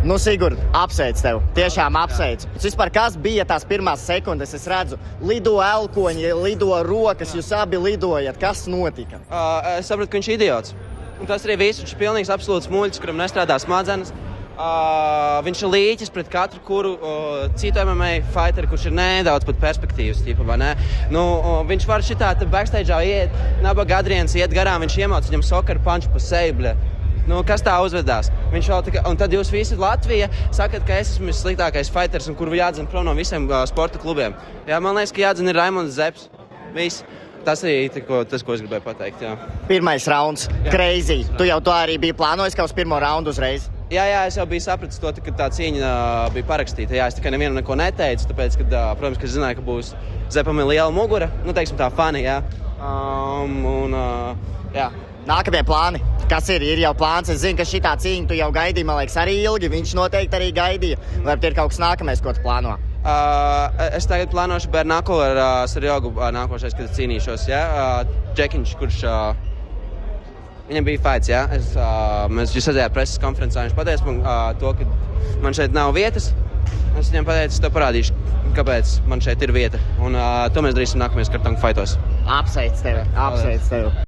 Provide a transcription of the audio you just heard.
Nu, Sigurd, apsveic tev. Tiešām apsveic. Vispār, kas bija tās pirmās sekundes? Es redzu, lido elkoņi, lido rokas, jūs abi lidojat. Kas notika? Es sapratu, ka viņš ir idiots. Un tas arī viss, viņš ir pilnīgs absolūts muļķis, kuram nestrādā smadzenes. Viņš ir līķis pret katru citu MMA fighteri, kurš ir nedaudz pat perspektīvas. Viņš var šitā backstage'ā iet, nabaga Adrians iet garām, viņš iemāc viņam sokaru punču pa seju, bļa. Kas tā uzvedās? Un tad jūs visi Latvija sakat, ka es esmu sliktākais fighters un kuru jādzen prom no visiem sporta klubiem. Jā, man liekas, ka jādzen ir Raimonds Zepes. Viss. Tas ir tas, ko es gribēju pateikt. Jā. Pirmais rauns. Crazy. Tu jau to arī biji plānojis, kā uz pirmo raundu uzreiz? Jā, es jau biju sapratis to, ka tā cīņa bija parakstīta. Jā, es tikai nevienam neko neteicu, tāpēc, ka, protams, ka es zināju, ka būs Zepam ir liela mugura. Teiksim tā fani, jā. Jā. Nākamie plāni. Kas ir? Ir jau plāns. Es zinu, ka šitā cīņa tu jau gaidīji, man liekas, arī ilgi. Viņš noteikti arī gaidīja. Vai ir kaut kas nākamais, ko tu plāno? Es tagad plānošu Bernako ar Sarjogu nākošais, kad cīnīšos. Džekiņš, kurš viņam bija fights. Mēs jūs redzējāt preses konferencē. Viņš pateica man to, ka man šeit nav vietas. Es viņam pateicu, to parādīšu, kāpēc man šeit ir vieta. Un to mēs darīsim nākamajos kartongu fightos. Apsveic tevi.